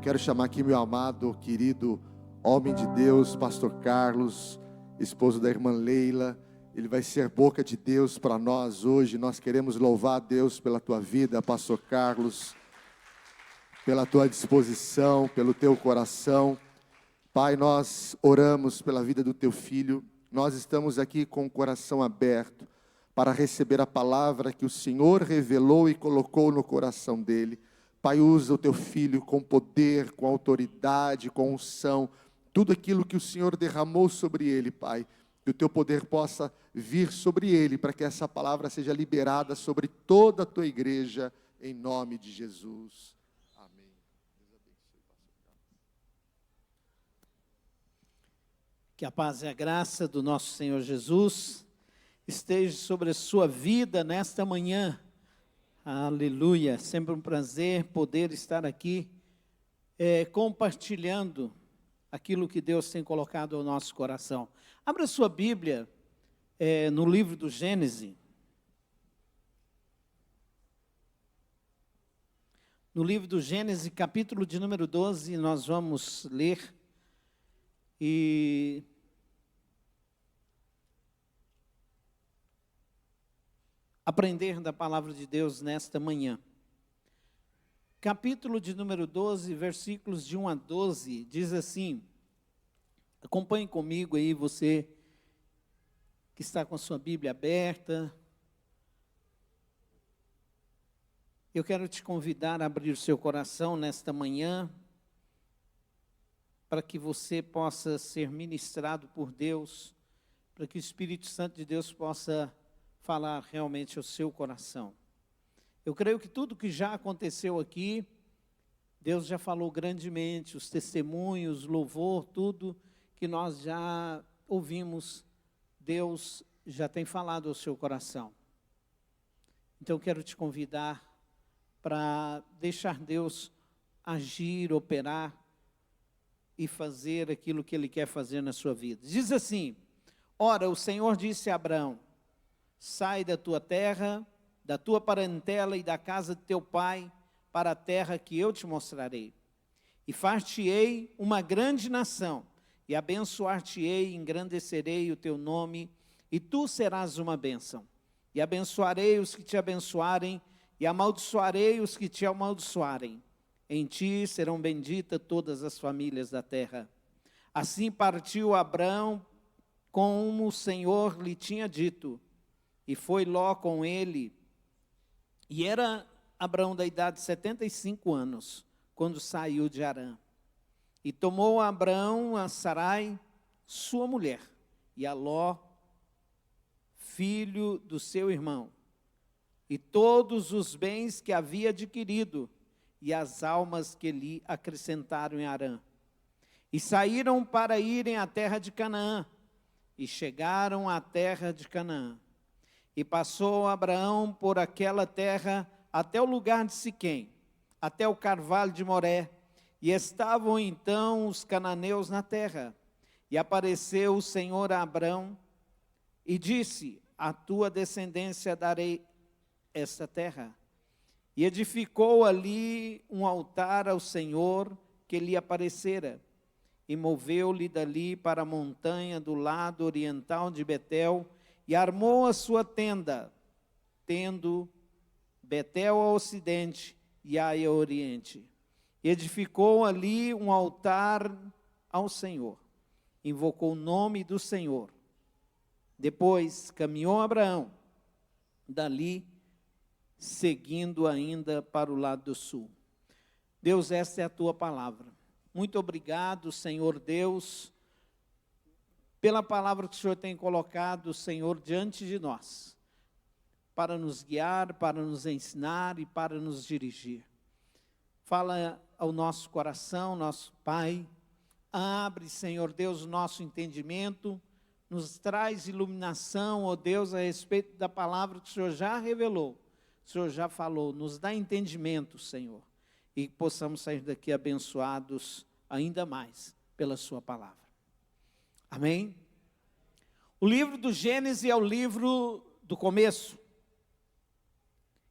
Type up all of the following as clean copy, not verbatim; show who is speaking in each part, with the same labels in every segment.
Speaker 1: quero chamar aqui meu amado, querido homem de Deus, pastor Carlos, esposo da irmã Leila. Ele vai ser boca de Deus para nós hoje. Nós queremos louvar a Deus pela tua vida, pastor Carlos, pela tua disposição, pelo teu coração. Pai, nós oramos pela vida do teu filho. Nós estamos aqui com o coração aberto para receber a palavra que o Senhor revelou e colocou no coração dele. Pai, usa o teu filho com poder, com autoridade, com unção, tudo aquilo que o Senhor derramou sobre ele, Pai, que o teu poder possa vir sobre ele, para que essa palavra seja liberada sobre toda a tua igreja, em nome de Jesus. Amém. Deus abençoe, pastor Carlos.
Speaker 2: Que a paz e a graça do nosso Senhor Jesus esteja sobre a sua vida nesta manhã. Aleluia, sempre um prazer poder estar aqui compartilhando aquilo que Deus tem colocado ao nosso coração. Abra sua Bíblia no livro do Gênesis. No livro do Gênesis, capítulo de número 12, nós vamos ler e aprender da palavra de Deus nesta manhã. Capítulo de número 12, versículos de 1 a 12, diz assim, acompanhe comigo aí, você que está com a sua Bíblia aberta. Eu quero te convidar a abrir o seu coração nesta manhã, para que você possa ser ministrado por Deus, para que o Espírito Santo de Deus possa falar realmente ao seu coração. Eu creio que tudo que já aconteceu aqui, Deus já falou grandemente, os testemunhos, louvor, tudo que nós já ouvimos, Deus já tem falado ao seu coração. Então eu quero te convidar para deixar Deus agir, operar e fazer aquilo que Ele quer fazer na sua vida. Diz assim, ora, o Senhor disse a Abraão, sai da tua terra, da tua parentela e da casa de teu pai, para a terra que eu te mostrarei. E far-te-ei uma grande nação, e abençoar-te-ei, e engrandecerei o teu nome, e tu serás uma bênção. E abençoarei os que te abençoarem, e amaldiçoarei os que te amaldiçoarem. Em ti serão benditas todas as famílias da terra. Assim partiu Abraão, como o Senhor lhe tinha dito, e foi Ló com ele, e era Abraão da idade de 75 anos, quando saiu de Harã. E tomou Abraão a Sarai, sua mulher, e a Ló, filho do seu irmão, e todos os bens que havia adquirido, e as almas que lhe acrescentaram em Harã. E saíram para irem à terra de Canaã, e chegaram à terra de Canaã. E passou Abraão por aquela terra até o lugar de Siquém, até o carvalho de Moré, e estavam então os cananeus na terra. E apareceu o Senhor a Abraão e disse, à tua descendência darei esta terra. E edificou ali um altar ao Senhor que lhe aparecera, e moveu-lhe dali para a montanha do lado oriental de Betel, e armou a sua tenda, tendo Betel ao ocidente e Ai ao oriente. E edificou ali um altar ao Senhor, invocou o nome do Senhor. Depois caminhou Abraão, dali, seguindo ainda para o lado do sul. Deus, esta é a tua palavra. Muito obrigado, Senhor Deus, pela palavra que o Senhor tem colocado, Senhor, diante de nós, para nos guiar, para nos ensinar e para nos dirigir. Fala ao nosso coração, nosso Pai, abre, Senhor Deus, o nosso entendimento, nos traz iluminação, ó Deus, a respeito da palavra que o Senhor já revelou, o Senhor já falou, nos dá entendimento, Senhor, e que possamos sair daqui abençoados ainda mais pela sua palavra. Amém? O livro do Gênesis é o livro do começo.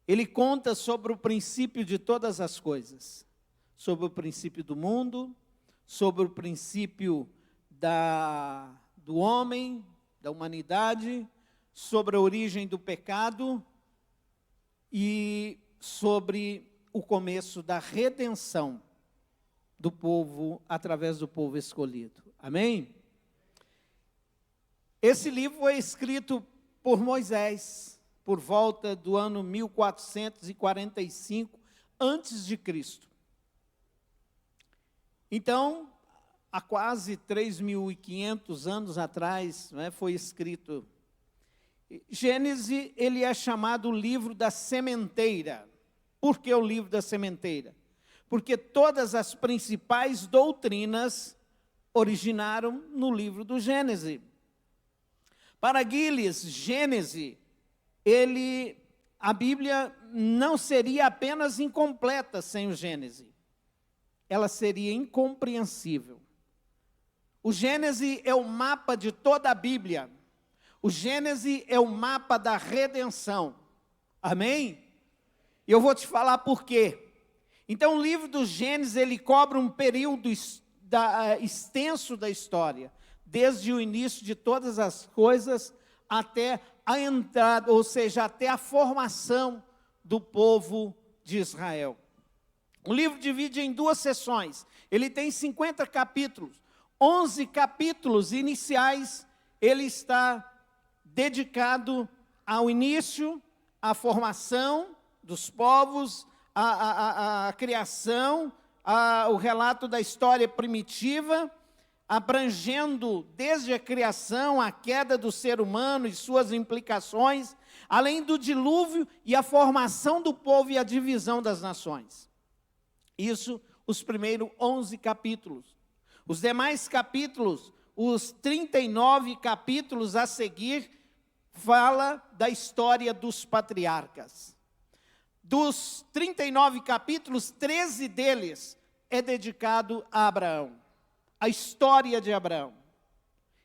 Speaker 2: Ele conta sobre o princípio de todas as coisas, sobre o princípio do mundo, sobre o princípio do homem, da humanidade, sobre a origem do pecado e sobre o começo da redenção do povo, através do povo escolhido. Amém? Esse livro foi escrito por Moisés, por volta do ano 1445 antes de Cristo. Então, há quase 3.500 anos atrás, né, foi escrito. Gênesis, ele é chamado o livro da sementeira. Por que o livro da sementeira? Porque todas as principais doutrinas originaram no livro do Gênesis. Para Gilles, Gênesis, a Bíblia não seria apenas incompleta sem o Gênesis. Ela seria incompreensível. O Gênesis é o mapa de toda a Bíblia. O Gênesis é o mapa da redenção. Amém? E eu vou te falar por quê. Então, o livro do Gênesis, ele cobre um período extenso da história, desde o início de todas as coisas até a entrada, ou seja, até a formação do povo de Israel. O livro divide em 2 seções. Ele tem 50 capítulos. 11 capítulos iniciais, ele está dedicado ao início, à formação dos povos, à criação, o relato da história primitiva, abrangendo desde a criação, a queda do ser humano e suas implicações, além do dilúvio e a formação do povo e a divisão das nações. Isso, os primeiros 11 capítulos. Os demais capítulos, os 39 capítulos a seguir, fala da história dos patriarcas. Dos 39 capítulos, 13 deles é dedicado a Abraão, a história de Abraão.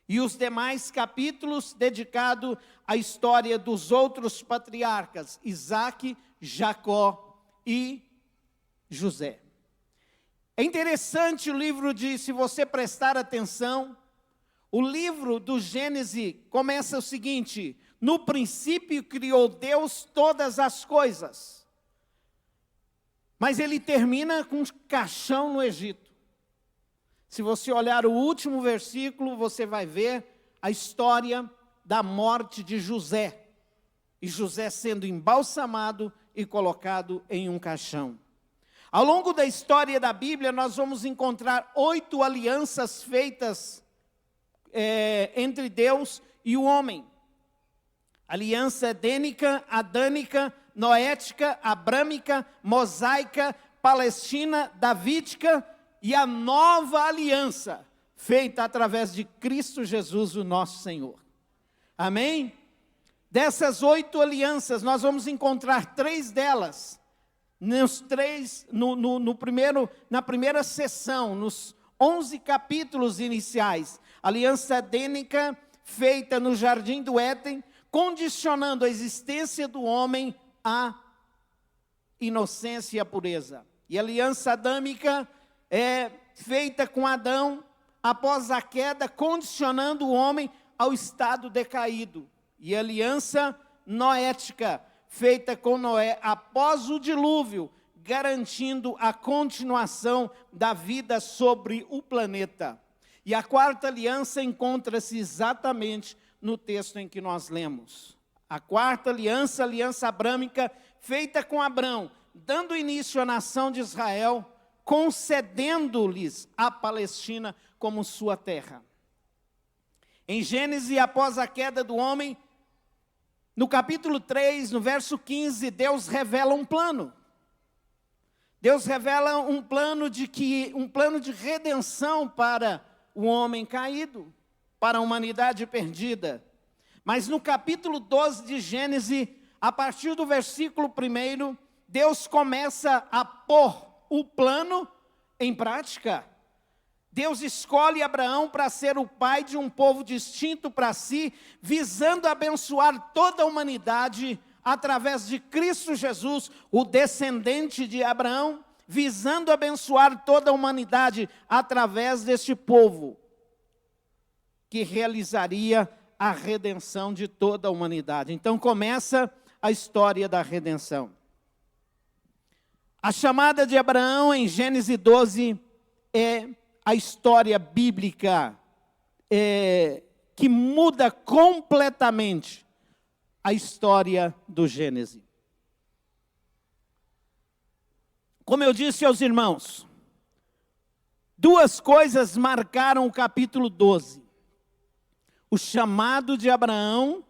Speaker 2: E os demais capítulos dedicados à história dos outros patriarcas, Isaque, Jacó e José. É interessante o livro se você prestar atenção, o livro do Gênesis começa o seguinte: no princípio criou Deus todas as coisas. Mas ele termina com um caixão no Egito. Se você olhar o último versículo, você vai ver a história da morte de José. E José sendo embalsamado e colocado em um caixão. Ao longo da história da Bíblia, nós vamos encontrar 8 alianças feitas entre Deus e o homem. Aliança edênica, adânica, noética, abrâmica, mosaica, palestina, davídica e a nova aliança, feita através de Cristo Jesus, o nosso Senhor. Amém? Dessas 8 alianças, nós vamos encontrar 3 delas, na primeira sessão, nos 11 capítulos iniciais. Aliança edênica, feita no Jardim do Éden, condicionando a existência do homem à inocência e à pureza. E a aliança adâmica é feita com Adão após a queda, condicionando o homem ao estado decaído. E a aliança noética, feita com Noé após o dilúvio, garantindo a continuação da vida sobre o planeta. E a 4ª aliança encontra-se exatamente no texto em que nós lemos. A 4ª aliança, a aliança abrâmica, feita com Abrão, dando início à nação de Israel, concedendo-lhes a Palestina como sua terra. Em Gênesis, após a queda do homem, no capítulo 3, no verso 15, Deus revela um plano. Deus revela um plano de redenção para o homem caído, para a humanidade perdida. Mas no capítulo 12 de Gênesis, a partir do versículo 1, Deus começa a pôr o plano em prática. Deus escolhe Abraão para ser o pai de um povo distinto para si, visando abençoar toda a humanidade através de Cristo Jesus, o descendente de Abraão, visando abençoar toda a humanidade através deste povo, que realizaria a redenção de toda a humanidade. Então começa a história da redenção. A chamada de Abraão em Gênesis 12 é a história bíblica que muda completamente a história do Gênesis. Como eu disse aos irmãos, duas coisas marcaram o capítulo 12. O chamado de Abraão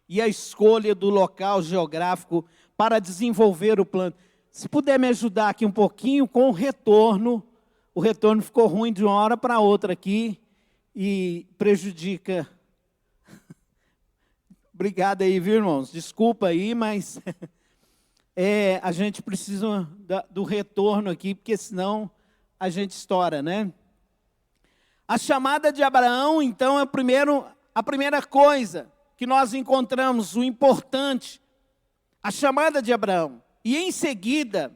Speaker 2: e a escolha do local geográfico para desenvolver o plano. Se puder me ajudar aqui um pouquinho com o retorno ficou ruim de uma hora para outra aqui e prejudica. Obrigado aí, viu, irmãos? Desculpa aí, mas a gente precisa do retorno aqui, porque senão a gente estoura, né? A chamada de Abraão, então, é a primeira coisa que nós encontramos, o importante, a chamada de Abraão. E em seguida,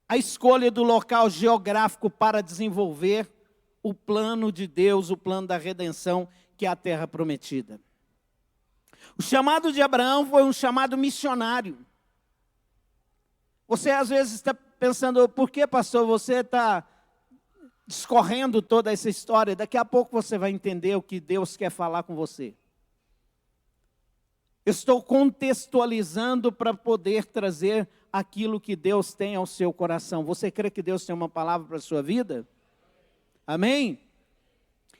Speaker 2: a escolha do local geográfico para desenvolver o plano de Deus, o plano da redenção, que é a terra prometida. O chamado de Abraão foi um chamado missionário. Você às vezes está pensando, por que, pastor, você está discorrendo toda essa história? Daqui a pouco você vai entender o que Deus quer falar com você. Eu estou contextualizando para poder trazer aquilo que Deus tem ao seu coração. Você crê que Deus tem uma palavra para a sua vida? Amém?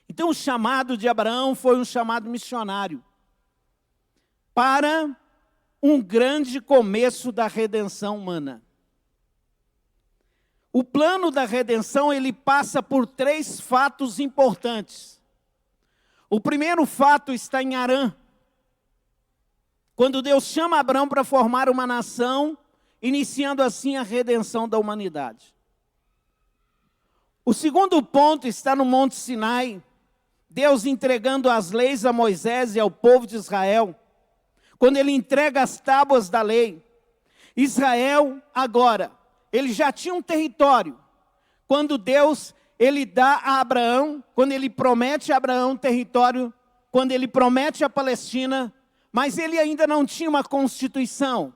Speaker 2: Então o chamado de Abraão foi um chamado missionário para um grande começo da redenção humana. O plano da redenção, ele passa por 3 fatos importantes. O primeiro fato está em Harã. Quando Deus chama Abraão para formar uma nação, iniciando assim a redenção da humanidade. O segundo ponto está no Monte Sinai, Deus entregando as leis a Moisés e ao povo de Israel. Quando ele entrega as tábuas da lei, Israel agora, ele já tinha um território. Quando Deus, ele dá a Abraão, quando ele promete a Abraão território, quando ele promete a Palestina, mas ele ainda não tinha uma constituição.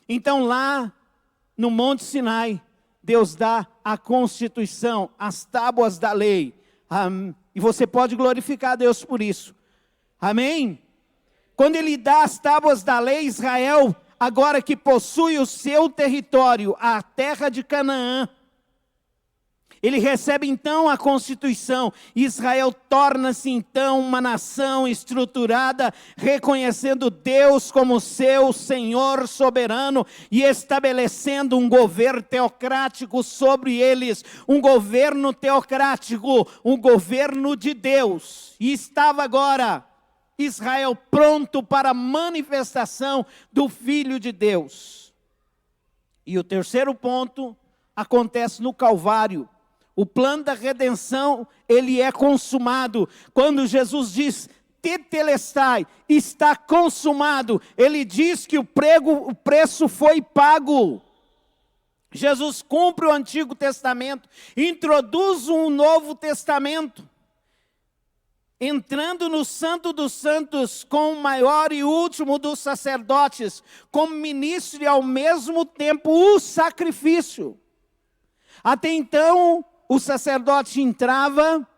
Speaker 2: Então lá no Monte Sinai, Deus dá a constituição, as tábuas da lei. E você pode glorificar a Deus por isso. Amém? Quando ele dá as tábuas da lei, Israel, agora que possui o seu território, a terra de Canaã, ele recebe então a Constituição. Israel torna-se então uma nação estruturada, reconhecendo Deus como seu Senhor soberano e estabelecendo um governo teocrático sobre eles. Um governo teocrático, um governo de Deus. E estava agora Israel pronto para a manifestação do Filho de Deus. E o terceiro ponto acontece no Calvário. O plano da redenção, ele é consumado. Quando Jesus diz, tetelestai, está consumado, ele diz que o preço foi pago. Jesus cumpre o Antigo Testamento, introduz um Novo Testamento, entrando no Santo dos Santos com o maior e último dos sacerdotes, como ministro e ao mesmo tempo o sacrifício. Até então, o sacerdote entrava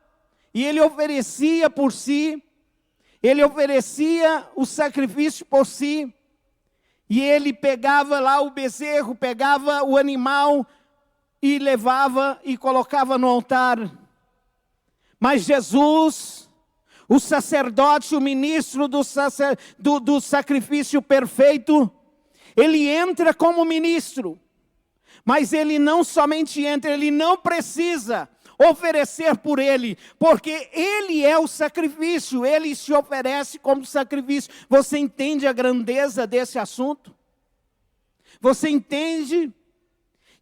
Speaker 2: e ele oferecia por si, ele oferecia o sacrifício por si, e ele pegava lá o bezerro, pegava o animal e levava e colocava no altar. Mas Jesus, o sacerdote, o ministro do sacrifício perfeito, ele entra como ministro. Mas ele não somente entra, ele não precisa oferecer por ele, porque ele é o sacrifício, ele se oferece como sacrifício. Você entende a grandeza desse assunto? Você entende?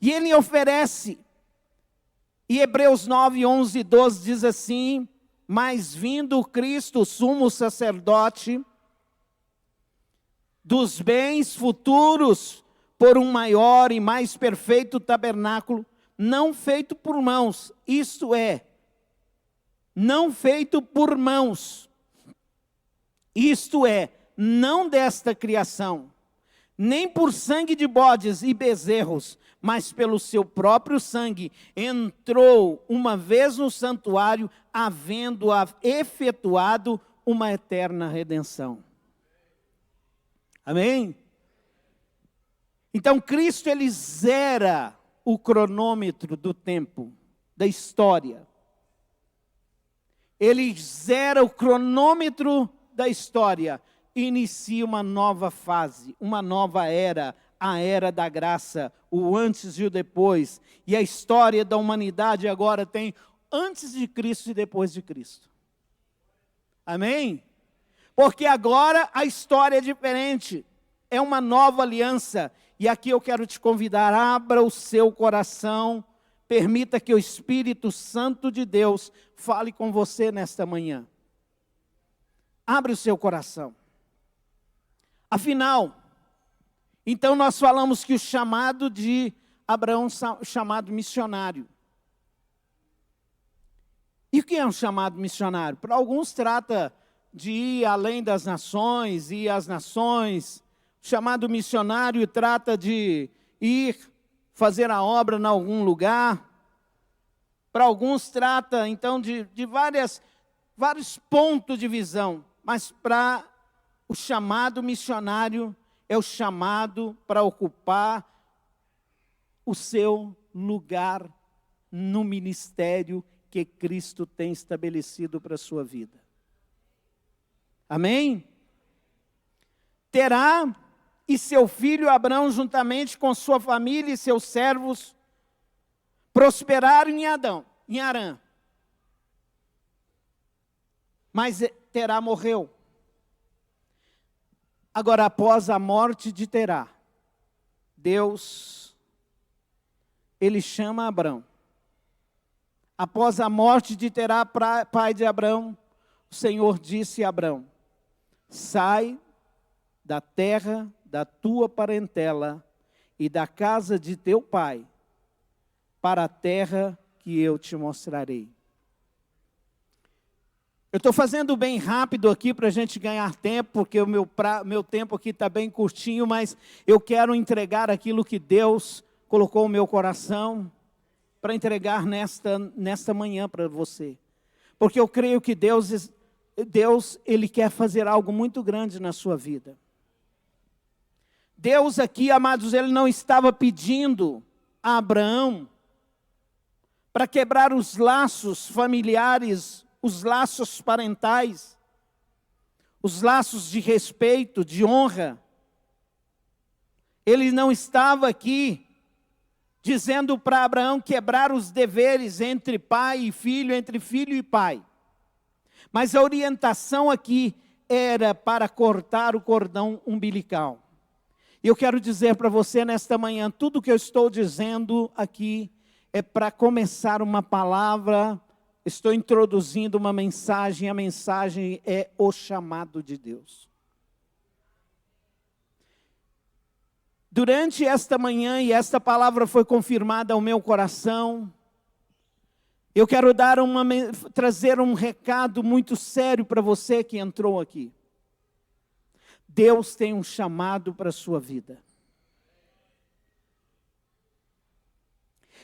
Speaker 2: E ele oferece. E Hebreus 9, 11 e 12 diz assim, mas vindo Cristo, sumo sacerdote, dos bens futuros, por um maior e mais perfeito tabernáculo, não feito por mãos, isto é, não feito por mãos, isto é, não desta criação, nem por sangue de bodes e bezerros, mas pelo seu próprio sangue, entrou uma vez no santuário, havendo efetuado uma eterna redenção. Amém? Então Cristo, ele zera o cronômetro do tempo, da história. Ele zera o cronômetro da história, inicia uma nova fase, uma nova era, a era da graça, o antes e o depois. E a história da humanidade agora tem antes de Cristo e depois de Cristo. Amém? Porque agora a história é diferente, é uma nova aliança. E aqui eu quero te convidar, abra o seu coração, permita que o Espírito Santo de Deus fale com você nesta manhã. Abre o seu coração. Afinal, então nós falamos que o chamado de Abraão, chamado missionário. E o que é um chamado missionário? Para alguns trata de ir além das nações, ir às nações. O chamado missionário trata de ir fazer a obra em algum lugar. Para alguns trata então de vários pontos de visão. Mas para o chamado missionário é o chamado para ocupar o seu lugar no ministério que Cristo tem estabelecido para a sua vida. Amém? Terá e seu filho Abraão, juntamente com sua família e seus servos, prosperaram em Harã. Mas Terá morreu. Agora, após a morte de Terá, Deus, ele chama Abraão. Após a morte de Terá, pai de Abraão, o Senhor disse a Abraão: sai da terra da tua parentela e da casa de teu pai, para a terra que eu te mostrarei. Eu estou fazendo bem rápido aqui para a gente ganhar tempo, porque o meu tempo aqui está bem curtinho, mas eu quero entregar aquilo que Deus colocou no meu coração para entregar nesta manhã para você. Porque eu creio que Deus, ele quer fazer algo muito grande na sua vida. Deus aqui, amados, ele não estava pedindo a Abraão para quebrar os laços familiares, os laços parentais, os laços de respeito, de honra. Ele não estava aqui dizendo para Abraão quebrar os deveres entre pai e filho, entre filho e pai. Mas a orientação aqui era para cortar o cordão umbilical. E eu quero dizer para você nesta manhã, tudo que eu estou dizendo aqui é para começar uma palavra. Estou introduzindo uma mensagem, a mensagem é o chamado de Deus. Durante esta manhã, e esta palavra foi confirmada ao meu coração, eu quero trazer um recado muito sério para você que entrou aqui. Deus tem um chamado para a sua vida.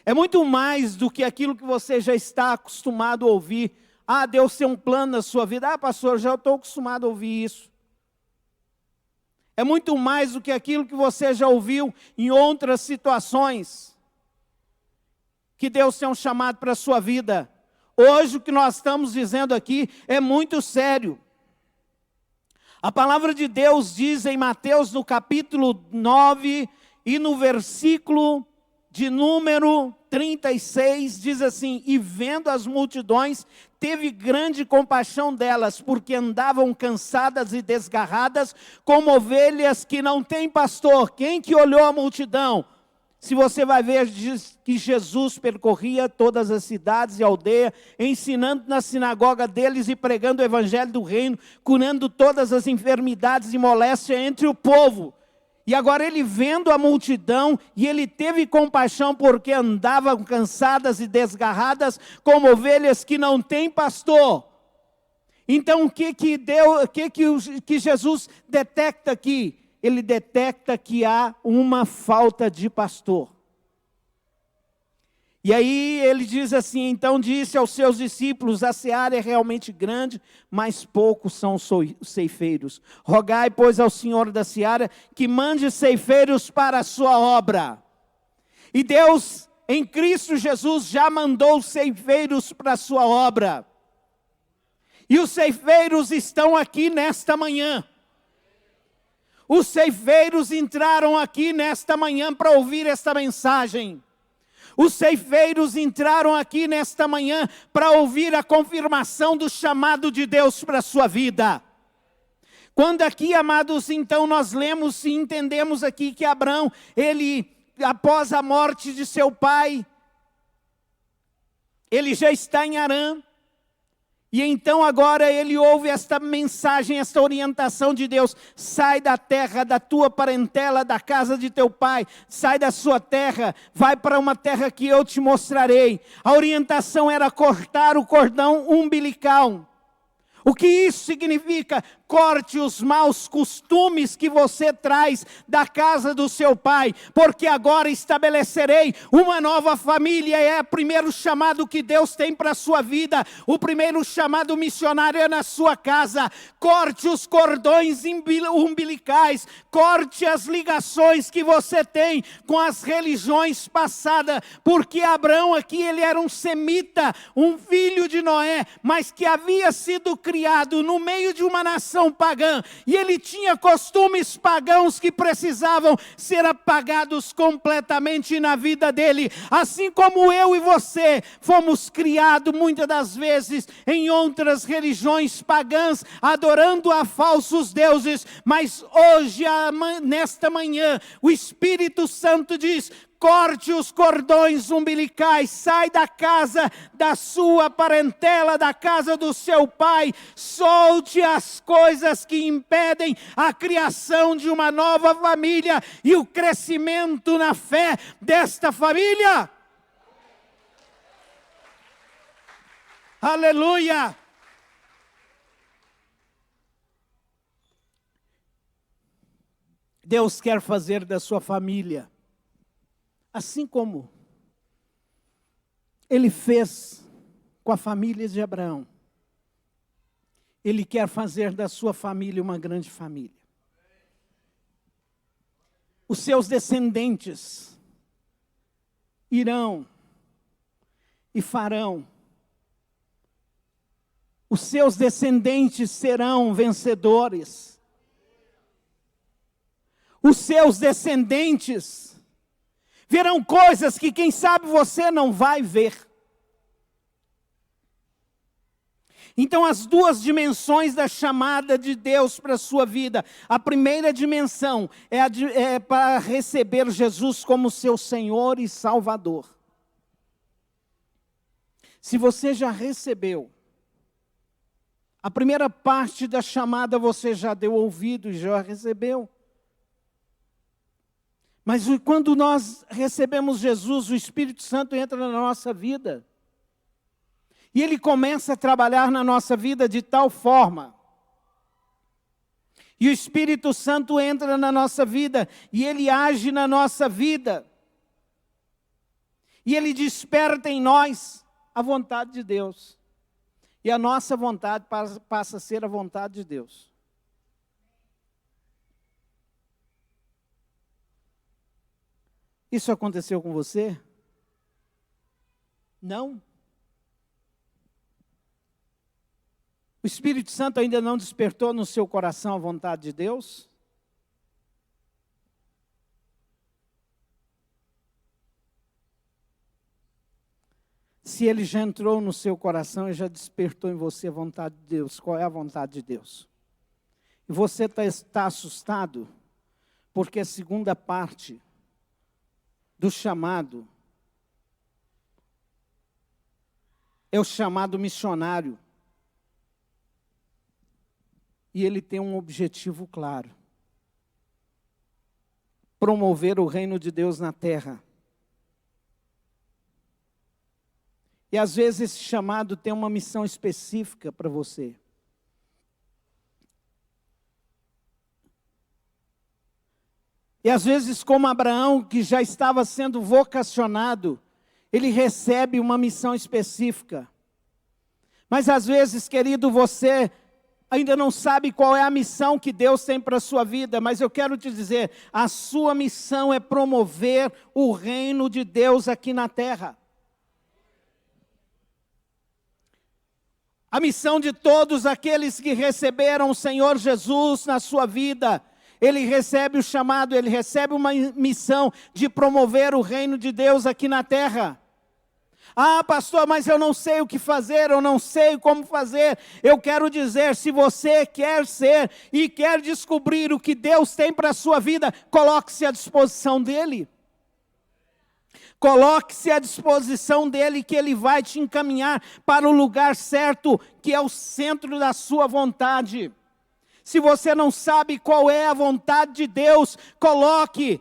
Speaker 2: É muito mais do que aquilo que você já está acostumado a ouvir. Ah, Deus tem um plano na sua vida. Ah, pastor, já estou acostumado a ouvir isso. É muito mais do que aquilo que você já ouviu em outras situações. Que Deus tem um chamado para a sua vida. Hoje o que nós estamos dizendo aqui é muito sério. A palavra de Deus diz em Mateus, no capítulo 9 e no versículo de número 36, diz assim: e vendo as multidões, teve grande compaixão delas, porque andavam cansadas e desgarradas, como ovelhas que não têm pastor. Quem que olhou a multidão? Se você vai ver, diz que Jesus percorria todas as cidades e aldeias, ensinando na sinagoga deles e pregando o evangelho do reino, curando todas as enfermidades e moléstias entre o povo. E agora ele vendo a multidão, e ele teve compaixão porque andavam cansadas e desgarradas, como ovelhas que não têm pastor. Então o que Jesus detecta aqui? Ele detecta que há uma falta de pastor. E aí ele diz assim, então disse aos seus discípulos, a seara é realmente grande, mas poucos são os ceifeiros. Rogai, pois, ao Senhor da seara, que mande ceifeiros para a sua obra. E Deus, em Cristo Jesus, já mandou ceifeiros para a sua obra. E os ceifeiros estão aqui nesta manhã. Os ceifeiros entraram aqui nesta manhã para ouvir esta mensagem. Os ceifeiros entraram aqui nesta manhã para ouvir a confirmação do chamado de Deus para a sua vida. Quando aqui, amados, então nós lemos e entendemos aqui que Abrão, ele, após a morte de seu pai, ele já está em Harã. E então agora ele ouve esta mensagem, esta orientação de Deus. Sai da terra, da tua parentela, da casa de teu pai. Sai da sua terra, vai para uma terra que eu te mostrarei. A orientação era cortar o cordão umbilical. O que isso significa? Corte os maus costumes que você traz da casa do seu pai, porque agora estabelecerei uma nova família. É o primeiro chamado que Deus tem para a sua vida. O primeiro chamado missionário é na sua casa. Corte os cordões umbilicais, corte as ligações que você tem com as religiões passadas, porque Abraão aqui, ele era um semita, um filho de Noé, mas que havia sido criado no meio de uma nação pagã, e ele tinha costumes pagãos que precisavam ser apagados completamente na vida dele, assim como eu e você fomos criados muitas das vezes em outras religiões pagãs, adorando a falsos deuses, mas hoje, nesta manhã, o Espírito Santo diz: corte os cordões umbilicais, sai da casa da sua parentela, da casa do seu pai, solte as coisas que impedem a criação de uma nova família e o crescimento na fé desta família. Aleluia! Deus quer fazer da sua família assim como Ele fez com a família de Abraão. Ele quer fazer da sua família uma grande família. Os seus descendentes irão e farão. Os seus descendentes serão vencedores. Os seus descendentes verão coisas que, quem sabe, você não vai ver. Então, as duas dimensões da chamada de Deus para a sua vida. A primeira dimensão é para receber Jesus como seu Senhor e Salvador. Se você já recebeu, a primeira parte da chamada você já deu ouvido e já recebeu. Mas quando nós recebemos Jesus, o Espírito Santo entra na nossa vida. E Ele começa a trabalhar na nossa vida de tal forma. E o Espírito Santo entra na nossa vida e Ele age na nossa vida. E Ele desperta em nós a vontade de Deus. E a nossa vontade passa a ser a vontade de Deus. Isso aconteceu com você? Não. O Espírito Santo ainda não despertou no seu coração a vontade de Deus? Se ele já entrou no seu coração e já despertou em você a vontade de Deus, qual é a vontade de Deus? E você está assustado, porque a segunda parte do chamado é o chamado missionário. E ele tem um objetivo claro. promover o reino de Deus na terra. E às vezes esse chamado tem uma missão específica para você. E às vezes, como Abraão, que já estava sendo vocacionado, ele recebe uma missão específica. Mas às vezes, querido, você ainda não sabe qual é a missão que Deus tem para a sua vida, mas eu quero te dizer, a sua missão é promover o reino de Deus aqui na terra. A missão de todos aqueles que receberam o Senhor Jesus na sua vida, ele recebe o chamado, ele recebe uma missão de promover o reino de Deus aqui na terra. Ah, pastor, mas eu não sei o que fazer, eu não sei como fazer. Eu quero dizer, se você quer ser e quer descobrir o que Deus tem para a sua vida, coloque-se à disposição dEle. Coloque-se à disposição dEle, que Ele vai te encaminhar para o lugar certo, que é o centro da sua vontade. Se você não sabe qual é a vontade de Deus, coloque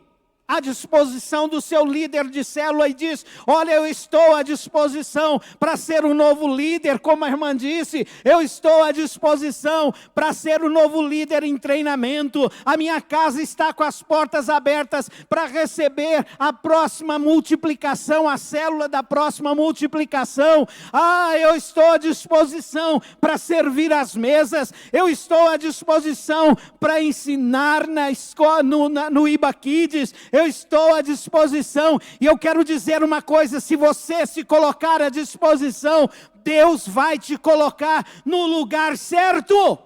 Speaker 2: à disposição do seu líder de célula e diz: olha, eu estou à disposição para ser um novo líder, como a irmã disse, eu estou à disposição para ser um novo líder em treinamento, a minha casa está com as portas abertas para receber a próxima multiplicação, a célula da próxima multiplicação. Ah, eu estou à disposição para servir as mesas, eu estou à disposição para ensinar na escola, no Iba Kids, eu estou à disposição. E eu quero dizer uma coisa: se você se colocar à disposição, Deus vai te colocar no lugar certo.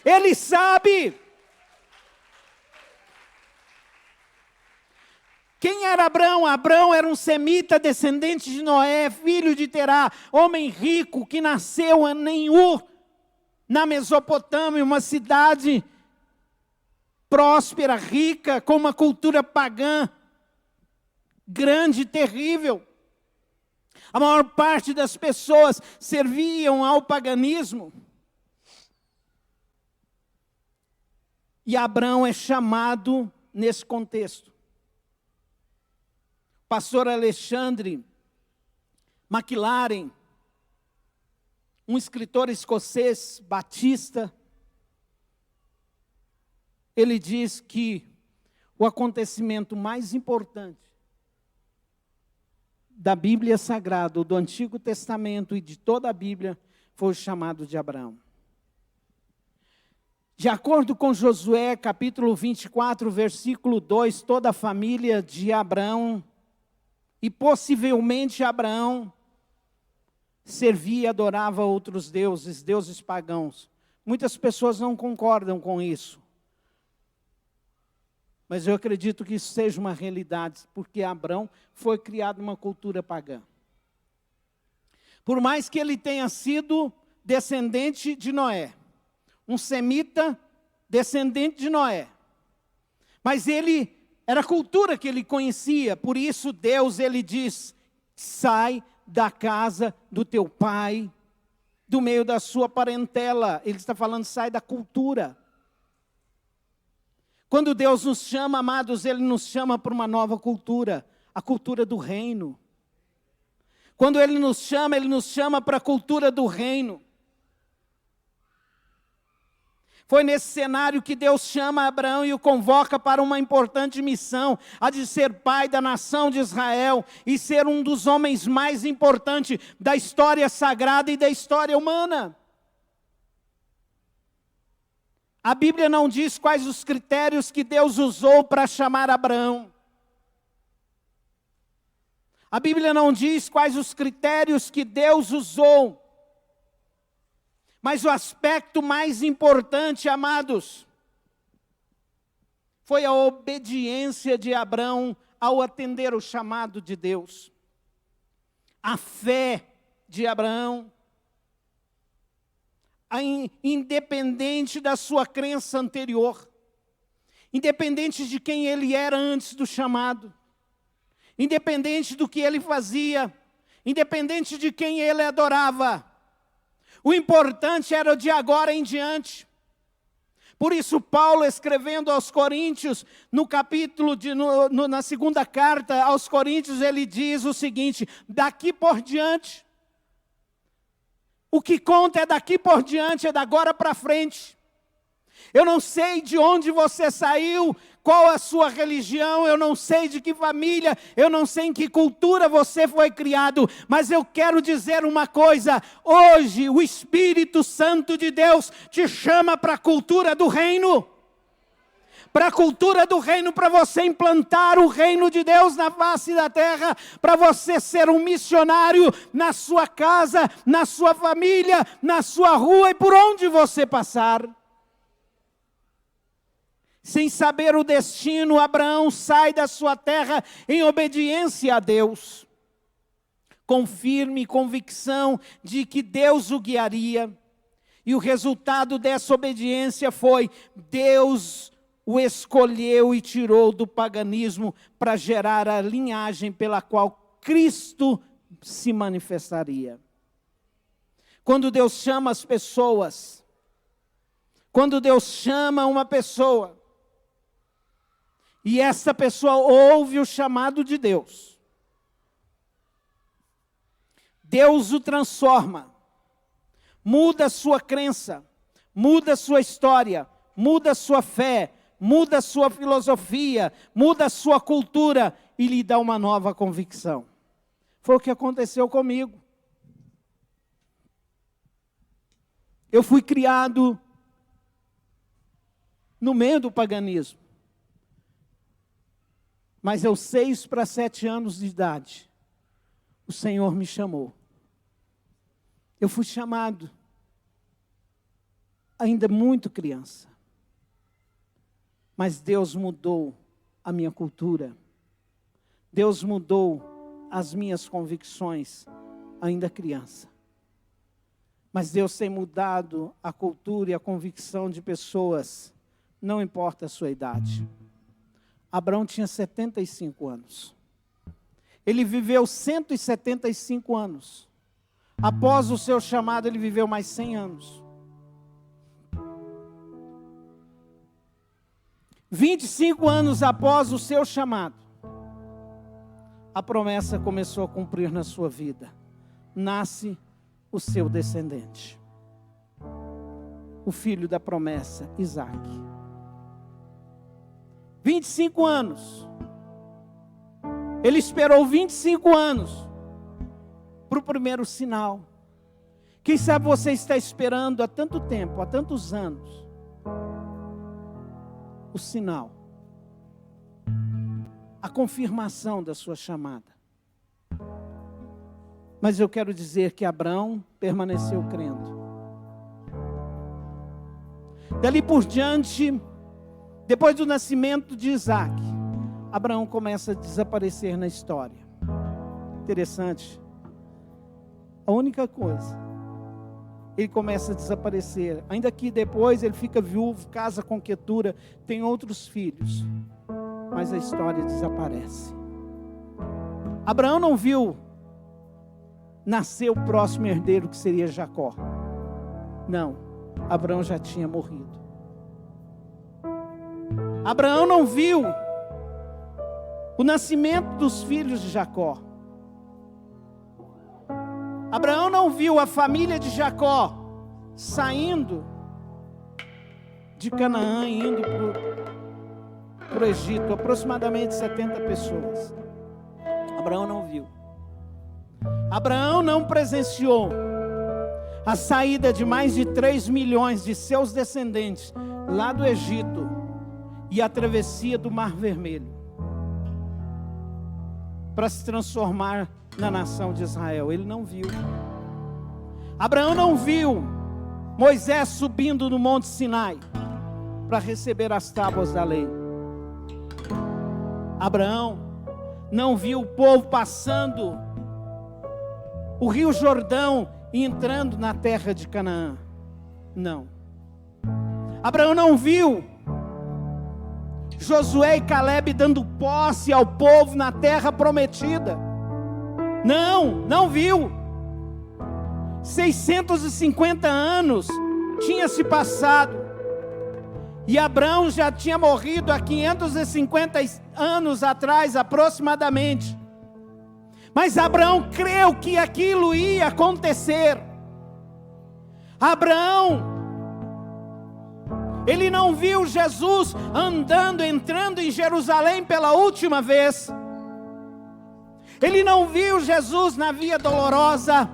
Speaker 2: Ele sabe. Quem era Abrão? Abrão era um semita, descendente de Noé, filho de Terá, homem rico que nasceu em Ur, na Mesopotâmia, uma cidade próspera, rica, com uma cultura pagã, grande e terrível. A maior parte das pessoas serviam ao paganismo. E Abrão é chamado nesse contexto. Pastor Alexandre McLaren, um escritor escocês, batista, ele diz que o acontecimento mais importante da Bíblia Sagrada, do Antigo Testamento e de toda a Bíblia, foi o chamado de Abraão. De acordo com Josué, capítulo 24, versículo 2, toda a família de Abraão, e possivelmente Abraão, servia e adorava outros deuses, deuses pagãos. Muitas pessoas não concordam com isso. Mas eu acredito que isso seja uma realidade, porque Abrão foi criado numa cultura pagã. Por mais que ele tenha sido descendente de Noé, um semita descendente de Noé, mas era a cultura que ele conhecia, por isso Deus, ele diz: sai da casa do teu pai, do meio da sua parentela. Ele está falando, sai da cultura. Quando Deus nos chama, amados, Ele nos chama para uma nova cultura, a cultura do reino. Quando Ele nos chama para a cultura do reino. Foi nesse cenário que Deus chama Abraão e o convoca para uma importante missão, a de ser pai da nação de Israel e ser um dos homens mais importantes da história sagrada e da história humana. A Bíblia não diz quais os critérios que Deus usou para chamar Abraão. A Bíblia não diz quais os critérios que Deus usou. Mas o aspecto mais importante, amados, foi a obediência de Abraão ao atender o chamado de Deus. A fé de Abraão, independente da sua crença anterior, independente de quem ele era antes do chamado, independente do que ele fazia, independente de quem ele adorava, o importante era o de agora em diante, Por isso Paulo, escrevendo aos Coríntios, na segunda carta aos Coríntios, ele diz o seguinte: daqui por diante, o que conta é daqui por diante, é da agora para frente. Eu não sei de onde você saiu, qual a sua religião, eu não sei de que família, eu não sei em que cultura você foi criado, mas eu quero dizer uma coisa: hoje o Espírito Santo de Deus te chama para a cultura do reino. Para a cultura do reino, para você implantar o reino de Deus na face da terra, para você ser um missionário na sua casa, na sua família, na sua rua e por onde você passar. Sem saber o destino, Abraão sai da sua terra em obediência a Deus, com firme convicção de que Deus o guiaria. E o resultado dessa obediência foi: Deus o escolheu e tirou do paganismo para gerar a linhagem pela qual Cristo se manifestaria. Quando Deus chama as pessoas, quando Deus chama uma pessoa, e essa pessoa ouve o chamado de Deus, Deus o transforma, muda a sua crença, muda a sua história, muda a sua fé, muda a sua filosofia, muda a sua cultura e lhe dá uma nova convicção. Foi o que aconteceu comigo. Eu fui criado no meio do paganismo. Mas aos 6 para 7 anos de idade, o Senhor me chamou. Eu fui chamado ainda muito criança. Mas Deus mudou a minha cultura. Deus mudou as minhas convicções ainda criança. Mas Deus tem mudado a cultura e a convicção de pessoas, não importa a sua idade. Abraão tinha 75 anos. Ele viveu 175 anos. Após o seu chamado, ele viveu mais 100 anos. 25 anos após o seu chamado, a promessa começou a cumprir na sua vida. Nasce o seu descendente, o filho da promessa, Isaac. 25 anos. Ele esperou 25 anos para o primeiro sinal. Quem sabe você está esperando há tanto tempo, há tantos anos, o sinal, a confirmação da sua chamada. Mas eu quero dizer que Abraão permaneceu crendo. Dali por diante, depois do nascimento de Isaac, Abraão começa a desaparecer na história. Interessante. A única coisa, ele começa a desaparecer. Ainda que depois ele fica viúvo, casa com Quetura, tem outros filhos. Mas a história desaparece. Abraão não viu nascer o próximo herdeiro, que seria Jacó. Não, Abraão já tinha morrido. Abraão não viu o nascimento dos filhos de Jacó. Abraão não viu a família de Jacó saindo de Canaã e indo para o Egito, aproximadamente 70 pessoas. Abraão não viu. Abraão não presenciou a saída de mais de 3 milhões de seus descendentes lá do Egito e a travessia do Mar Vermelho para se transformar na nação de Israel. Ele não viu. Abraão não viu Moisés subindo no Monte Sinai para receber as tábuas da lei. Abraão não viu o povo passando o Rio Jordão e entrando na terra de Canaã. Não. Abraão não viu Josué e Calebe dando posse ao povo na terra prometida. Não viu. 650 anos tinha se passado. E Abraão já tinha morrido há 550 anos atrás, aproximadamente. Mas Abraão creu que aquilo ia acontecer. Abraão, ele não viu Jesus andando, entrando em Jerusalém pela última vez. Ele não viu Jesus na via dolorosa.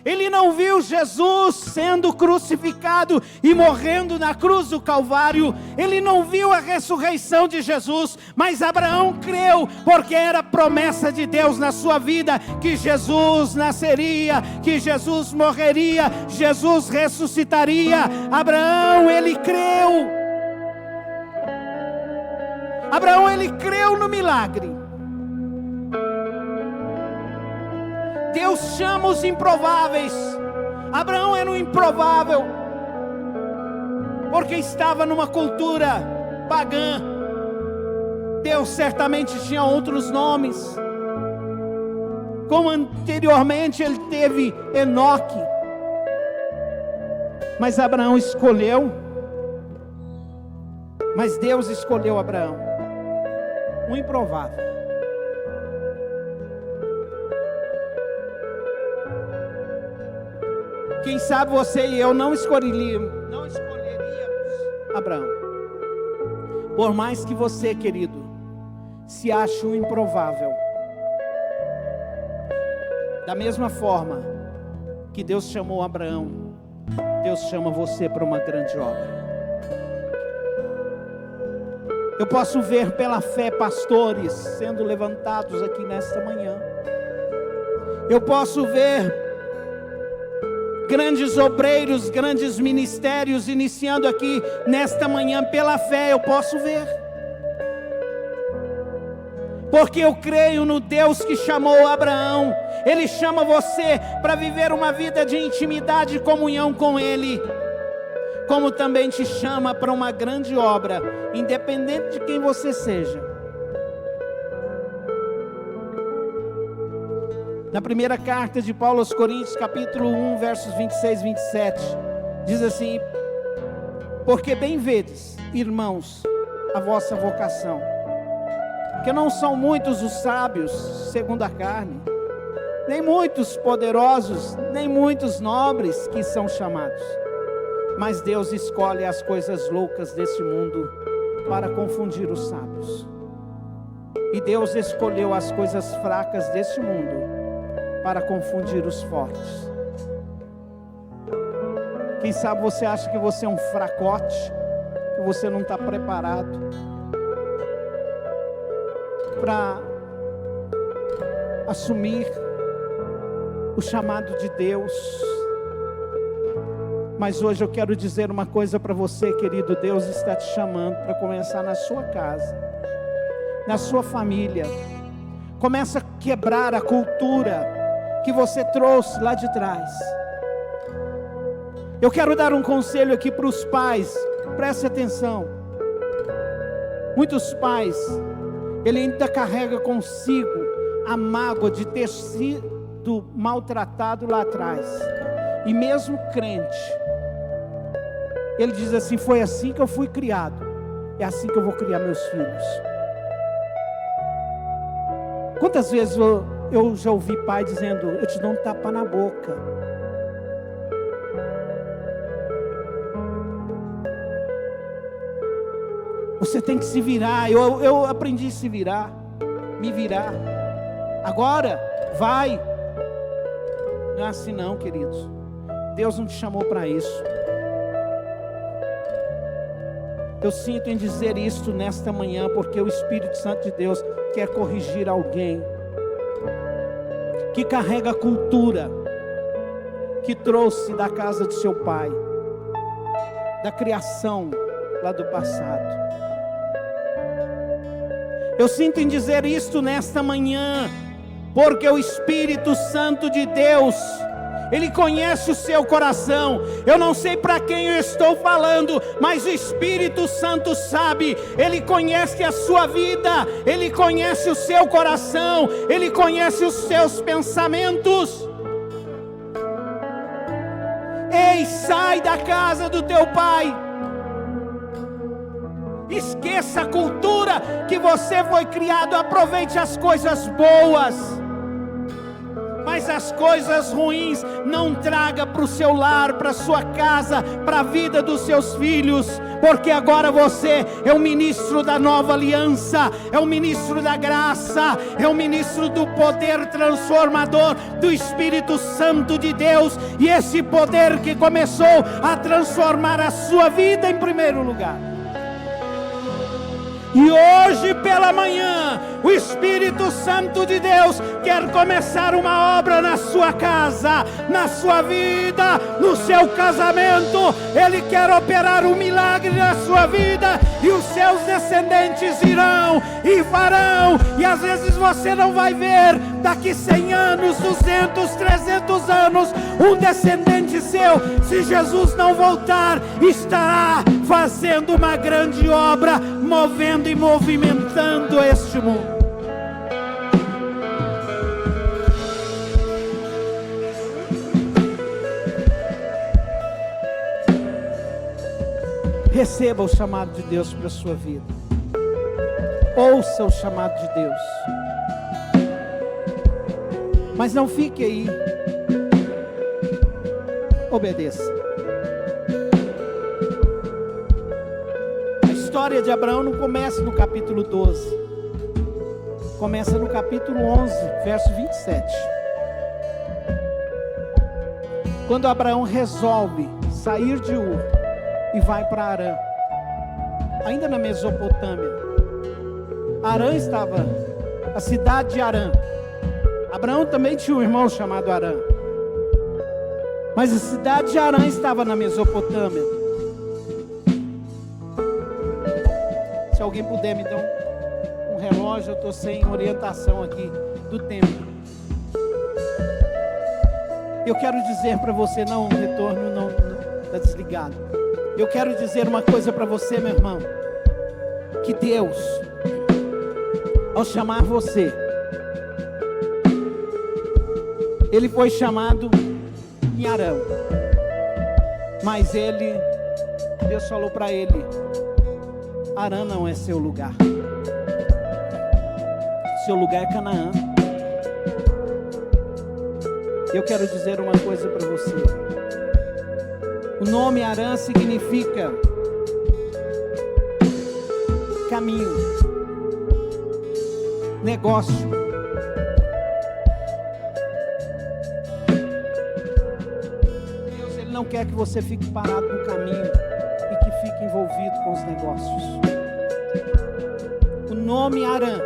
Speaker 2: Ele não viu Jesus sendo crucificado e morrendo na cruz do Calvário. Ele não viu a ressurreição de Jesus. Mas Abraão creu, porque era promessa de Deus na sua vida, que Jesus nasceria, que Jesus morreria, Jesus ressuscitaria. Abraão, ele creu. Abraão, ele creu no milagre. Deus chama os improváveis. Abraão era um improvável, porque estava numa cultura pagã. Deus certamente tinha outros nomes, como anteriormente ele teve Enoque. Mas Abraão escolheu, mas Deus escolheu Abraão, um improvável. Quem sabe você e eu não escolheríamos Abraão. Por mais que você, querido, se ache um improvável, da mesma forma que Deus chamou Abraão, Deus chama você para uma grande obra. Eu posso ver pela fé pastores sendo levantados aqui nesta manhã. Eu posso ver grandes obreiros, grandes ministérios iniciando aqui nesta manhã. Pela fé eu posso ver, porque eu creio no Deus que chamou Abraão. Ele chama você para viver uma vida de intimidade e comunhão com Ele, como também te chama para uma grande obra, independente de quem você seja. Na primeira carta de Paulo aos Coríntios, capítulo 1, versos 26 e 27, diz assim: porque bem vedes, irmãos, a vossa vocação, que não são muitos os sábios segundo a carne, nem muitos poderosos, nem muitos nobres que são chamados, mas Deus escolhe as coisas loucas deste mundo para confundir os sábios, e Deus escolheu as coisas fracas deste mundo para confundir os fortes. Quem sabe você acha que você é um fracote, que você não está preparado para assumir o chamado de Deus. Mas hoje eu quero dizer uma coisa para você, querido. Deus está te chamando para começar na sua casa, na sua família. Começa a quebrar a cultura que você trouxe lá de trás. Eu quero dar um conselho aqui para os pais, preste atenção. Muitos pais, ele ainda carrega consigo a mágoa de ter sido maltratado lá atrás, e mesmo crente, ele diz assim: foi assim que eu fui criado, é assim que eu vou criar meus filhos. Quantas vezes eu já ouvi pai dizendo: eu te dou um tapa na boca. Você tem que se virar. Eu aprendi a se virar, me virar. Agora, vai. Não é assim não, queridos. Deus não te chamou para isso. Eu sinto em dizer isto nesta manhã, porque o Espírito Santo de Deus quer corrigir alguém que carrega a cultura que trouxe da casa de seu pai, da criação lá do passado. Eu sinto em dizer isto nesta manhã, porque o Espírito Santo de Deus, Ele conhece o seu coração. Eu não sei para quem eu estou falando, mas o Espírito Santo sabe. Ele conhece a sua vida, Ele conhece o seu coração, Ele conhece os seus pensamentos. Ei, sai da casa do teu pai. Esqueça a cultura que você foi criado. Aproveite as coisas boas, mas as coisas ruins não traga para o seu lar, para a sua casa, para a vida dos seus filhos, porque agora você é o ministro da nova aliança, é o ministro da graça, é o ministro do poder transformador do Espírito Santo de Deus, e esse poder que começou a transformar a sua vida em primeiro lugar. E hoje pela manhã, o Espírito Santo de Deus quer começar uma obra na sua casa, na sua vida, no seu casamento. Ele quer operar um milagre na sua vida, e os seus descendentes irão e farão. E às vezes você não vai ver, daqui 100 anos, 200, 300 anos, um descendente seu, se Jesus não voltar, estará fazendo uma grande obra, movendo e movimentando este mundo. Receba o chamado de Deus para a sua vida. Ouça o chamado de Deus. Mas não fique aí. Obedeça. A história de Abraão não começa no capítulo 12. Começa no capítulo 11, verso 27. Quando Abraão resolve sair de Ur e vai para Arã, ainda na Mesopotâmia. Arã estava, a cidade de Arã. Abraão também tinha um irmão chamado Arã, mas a cidade de Arã estava na Mesopotâmia. Se alguém puder me dar um relógio, eu estou sem orientação aqui do tempo. Eu quero dizer para você, não, o retorno não está desligado. Eu quero dizer uma coisa para você, meu irmão, que Deus, ao chamar você, Ele foi chamado em Arã, mas Deus falou para ele: Arã não é seu lugar, seu lugar é Canaã. Eu quero dizer uma coisa para você. O nome Arã significa caminho, negócio. Deus, Ele não quer que você fique parado no caminho e que fique envolvido com os negócios. O nome Arã,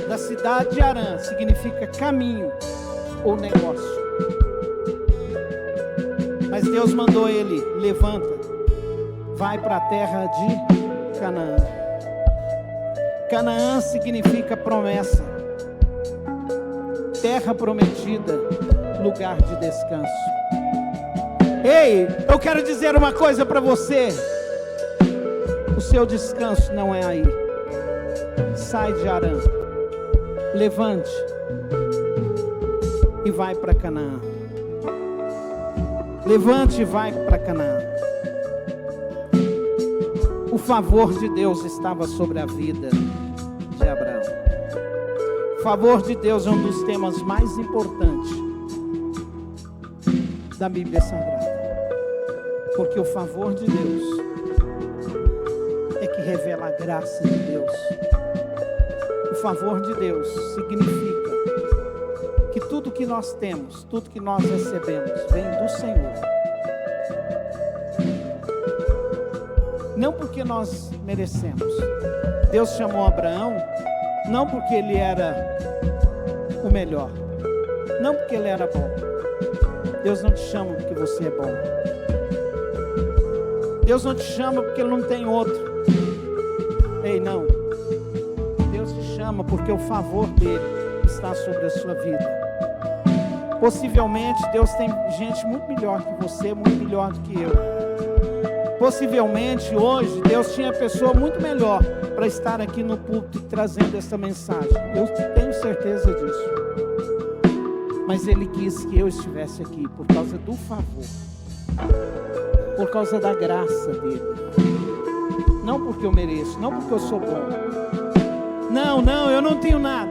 Speaker 2: da cidade de Arã, significa caminho ou negócio. Mas Deus mandou ele: levanta, vai para a terra de Canaã. Canaã significa promessa, terra prometida, lugar de descanso. Ei, eu quero dizer uma coisa para você: o seu descanso não é aí. Sai de Arã, levante e vai para Canaã. Levante e vai para Canaã. O favor de Deus estava sobre a vida de Abraão. O favor de Deus é um dos temas mais importantes da Bíblia Sagrada. Porque o favor de Deus é que revela a graça de Deus. O favor de Deus significa que tudo que nós temos, tudo que nós recebemos, vem do Senhor. Não porque nós merecemos. Deus chamou Abraão, não porque ele era o melhor, não porque ele era bom. Deus não te chama porque você é bom. Deus não te chama porque ele não tem outro. Ei, não. Deus te chama porque o favor dele está sobre a sua vida. Possivelmente Deus tem gente muito melhor que você, muito melhor do que eu. Possivelmente hoje Deus tinha pessoa muito melhor para estar aqui no púlpito trazendo essa mensagem. Eu tenho certeza disso. Mas Ele quis que eu estivesse aqui por causa do favor, por causa da graça dele. não porque eu mereço, não porque eu sou bom. Não, eu não tenho nada.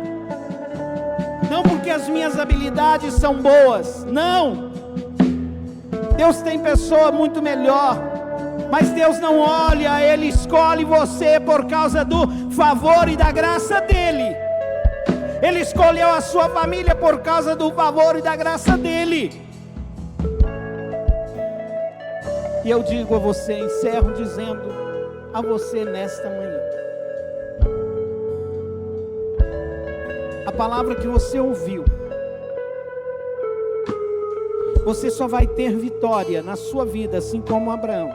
Speaker 2: Não porque as minhas habilidades são boas. Não. Deus tem pessoa muito melhor. Mas Deus não olha, Ele escolhe você por causa do favor e da graça dEle. Ele escolheu a sua família por causa do favor e da graça dEle. E eu digo a você, encerro dizendo a você nesta manhã: a palavra que você ouviu, você só vai ter vitória na sua vida, assim como Abraão.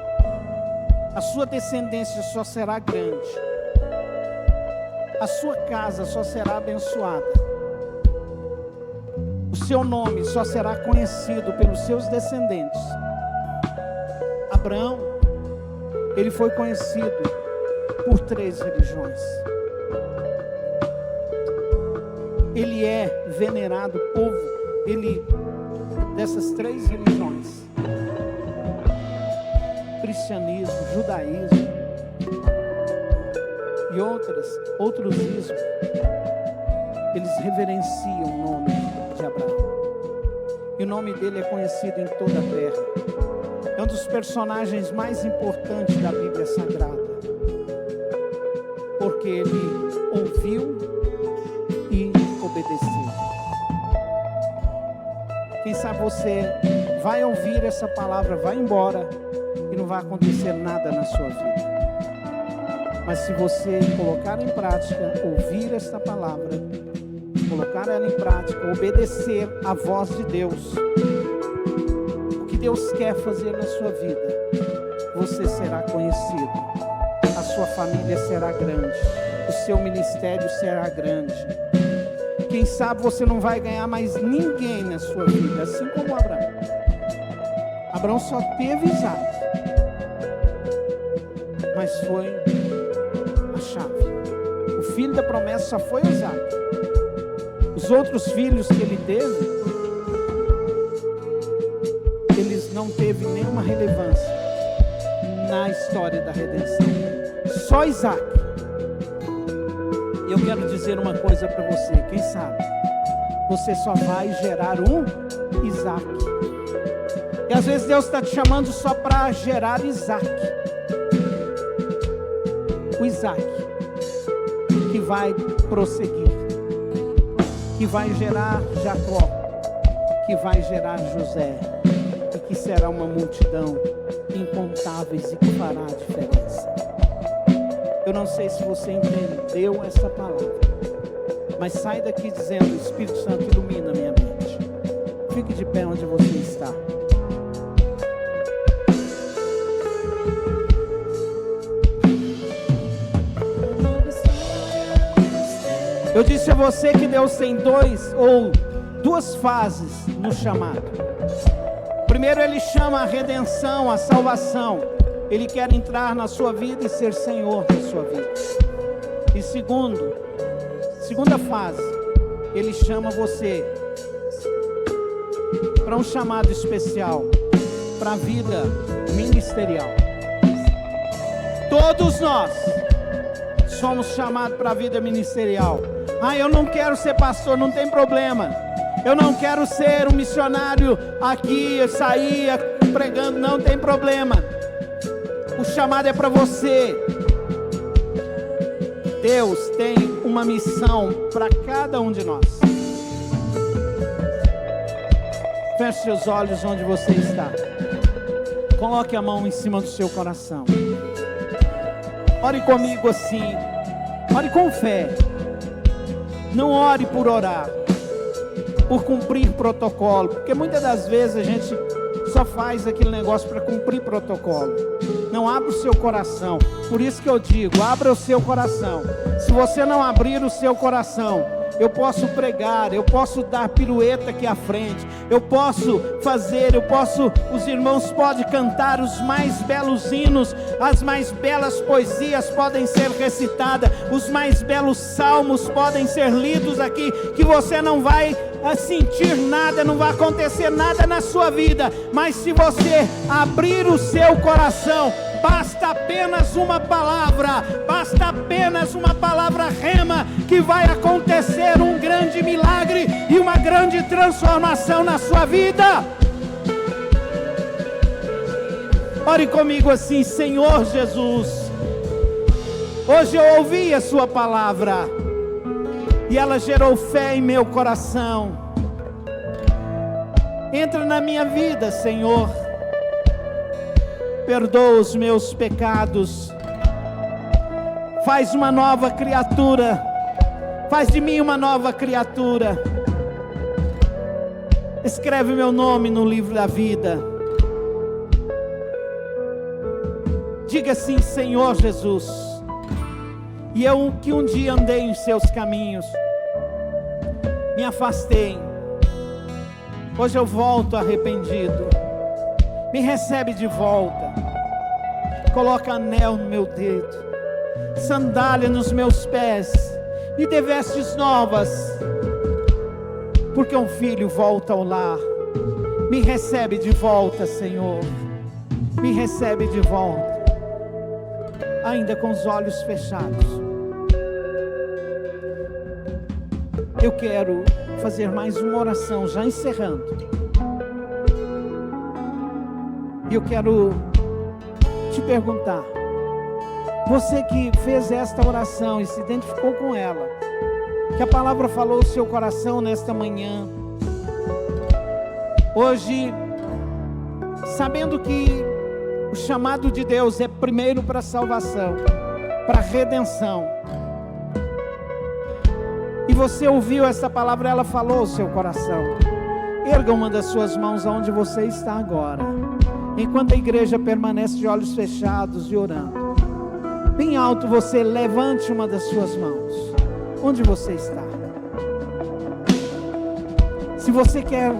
Speaker 2: A sua descendência só será grande. A sua casa só será abençoada. O seu nome só será conhecido pelos seus descendentes. Abraão, ele foi conhecido por 3 religiões. Ele é venerado povo, dessas 3 religiões: cristianismo, judaísmo e outros ismos, eles reverenciam o nome de Abraão. E o nome dele é conhecido em toda a terra. É um dos personagens mais importantes da Bíblia Sagrada, porque ele ouviu e obedeceu. Quem sabe você vai ouvir essa palavra, vai embora e não vai acontecer nada na sua vida. Mas se você colocar em prática, ouvir esta palavra, colocar ela em prática, obedecer à voz de Deus, o que Deus quer fazer na sua vida, você será conhecido, a sua família será grande, o seu ministério será grande. Quem sabe você não vai ganhar mais ninguém na sua vida, assim como Abraão. Abraão só teve Isaac, mas foi a chave. O filho da promessa só foi Isaac. Os outros filhos que ele teve, eles não teve nenhuma relevância na história da redenção. Só Isaac. E eu quero dizer uma coisa para você: quem sabe você só vai gerar um Isaac. E às vezes Deus está te chamando só para gerar Isaac. O Isaac que vai prosseguir, que vai gerar Jacó, que vai gerar José, e que será uma multidão incontáveis e que fará a diferença. Eu não sei se você entendeu essa palavra, mas sai daqui dizendo: Espírito Santo, ilumina minha mente. Fique de pé onde você está. Eu disse a você que Deus tem duas fases no chamado. Primeiro, Ele chama a redenção, a salvação. Ele quer entrar na sua vida e ser Senhor da sua vida. E segunda fase, Ele chama você para um chamado especial, para a vida ministerial. Todos nós somos chamados para a vida ministerial. Eu não quero ser pastor, não tem problema. Eu não quero ser um missionário aqui, sair pregando, não tem problema. O chamado é para você. Deus tem uma missão para cada um de nós. Feche seus olhos onde você está. Coloque a mão em cima do seu coração. Ore comigo assim. Ore com fé. Não ore por orar, por cumprir protocolo, porque muitas das vezes a gente só faz aquele negócio para cumprir protocolo. Não, abra o seu coração. Por isso que eu digo, abra o seu coração. Se você não abrir o seu coração, eu posso pregar, eu posso dar pirueta aqui à frente, os irmãos podem cantar os mais belos hinos, as mais belas poesias podem ser recitadas, os mais belos salmos podem ser lidos aqui, que você não vai sentir nada, não vai acontecer nada na sua vida, mas se você abrir o seu coração, Basta apenas uma palavra, basta apenas uma palavra rema, que vai acontecer um grande milagre e uma grande transformação na sua vida. Ore comigo assim: Senhor Jesus, hoje eu ouvi a sua palavra e ela gerou fé em meu coração. Entra na minha vida, Senhor, perdoa os meus pecados, faz uma nova criatura, faz de mim uma nova criatura, escreve meu nome no livro da vida. Diga assim: Senhor Jesus, e eu que um dia andei em seus caminhos, me afastei, hoje eu volto arrependido, me recebe de volta, coloca anel no meu dedo, sandália nos meus pés, me dê vestes novas, porque um filho volta ao lar. Me recebe de volta, Senhor, me recebe de volta, ainda com os olhos fechados. Eu quero fazer mais uma oração, já encerrando. E eu quero te perguntar, você que fez esta oração e se identificou com ela, que a palavra falou o seu coração nesta manhã, hoje, sabendo que o chamado de Deus é primeiro para a salvação, para a redenção, e você ouviu essa palavra, ela falou o seu coração, erga uma das suas mãos aonde você está agora, enquanto a igreja permanece de olhos fechados e orando. Bem alto você levante uma das suas mãos, onde você está. Se você quer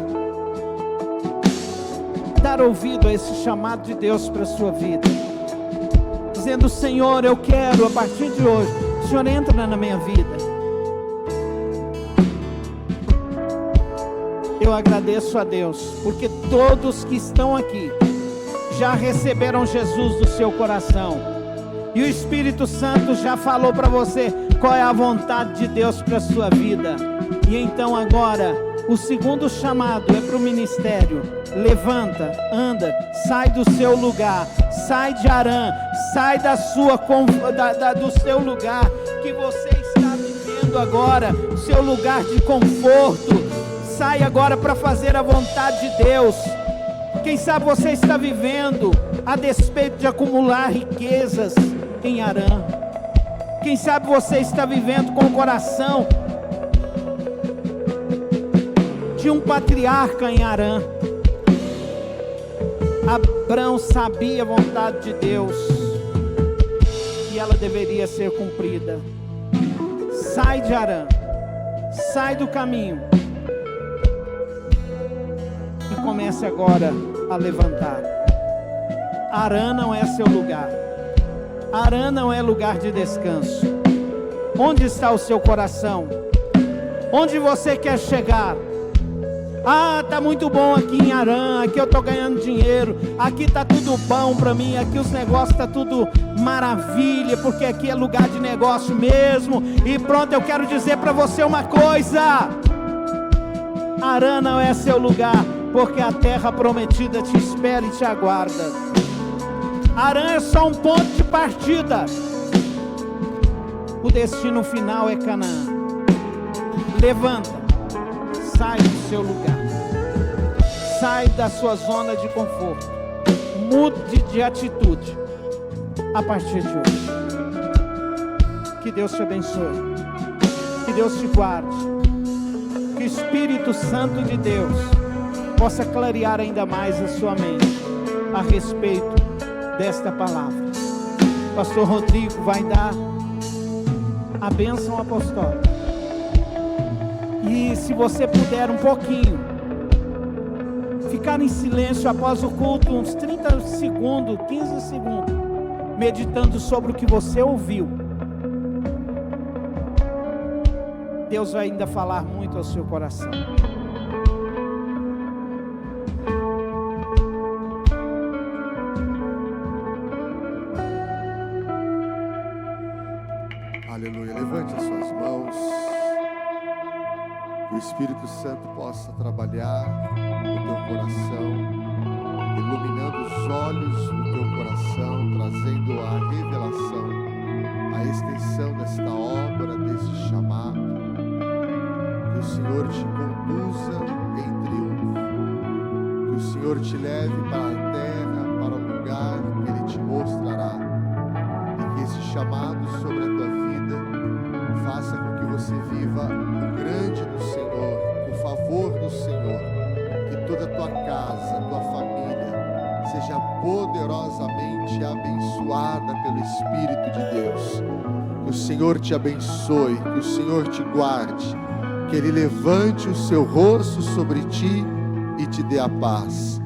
Speaker 2: dar ouvido a esse chamado de Deus para a sua vida, dizendo: Senhor, eu quero, a partir de hoje, o Senhor entra na minha vida. Eu agradeço a Deus, porque todos que estão aqui já receberam Jesus do seu coração, e o Espírito Santo já falou para você qual é a vontade de Deus para a sua vida. E então agora, o segundo chamado é para o ministério. Levanta, anda, sai do seu lugar, sai de Harã, sai do seu lugar que você está vivendo agora, seu lugar de conforto. Sai agora para fazer a vontade de Deus. Quem sabe você está vivendo a despeito de acumular riquezas em Harã. Quem sabe você está vivendo com o coração de um patriarca em Harã. Abrão sabia a vontade de Deus e ela deveria ser cumprida. Sai de Harã, sai do caminho e comece agora a levantar. Harã não é seu lugar. Harã não é lugar de descanso. Onde está o seu coração? Onde você quer chegar? Ah, tá muito bom aqui em Harã, aqui eu tô ganhando dinheiro, aqui tá tudo bom para mim, aqui os negócios tá tudo maravilha, porque aqui é lugar de negócio mesmo. E pronto, eu quero dizer para você uma coisa: Harã não é seu lugar, porque a terra prometida te espera e te aguarda. Harã é só um ponto de partida. O destino final é Canaã. Levanta, sai do seu lugar, sai da sua zona de conforto, mude de atitude a partir de hoje. Que Deus te abençoe, que Deus te guarde, que o Espírito Santo de Deus possa clarear ainda mais a sua mente a respeito desta palavra. Pastor Rodrigo vai dar a bênção apostólica. E se você puder um pouquinho ficar em silêncio após o culto, uns 30 segundos, 15 segundos, meditando sobre o que você ouviu, Deus vai ainda falar muito ao seu coração.
Speaker 1: Espírito Santo possa trabalhar no teu coração, iluminando os olhos do teu coração, trazendo a revelação, a extensão desta obra, deste chamado. Que o Senhor te conduza em triunfo, que o Senhor te leve para a terra, para o lugar que Ele te mostrará, e que esse chamado sobre a tua vida faça com que você viva o grande do Senhor, o favor do Senhor, que toda a tua casa, a tua família seja poderosamente abençoada pelo Espírito de Deus. Que o Senhor te abençoe, que o Senhor te guarde, que Ele levante o seu rosto sobre ti e te dê a paz.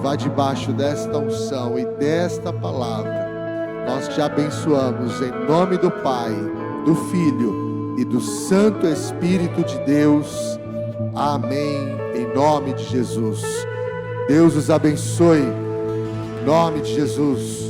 Speaker 1: Vá debaixo desta unção e desta palavra. Nós te abençoamos em nome do Pai, do Filho e do Santo Espírito de Deus. Amém. Em nome de Jesus. Deus os abençoe. Em nome de Jesus.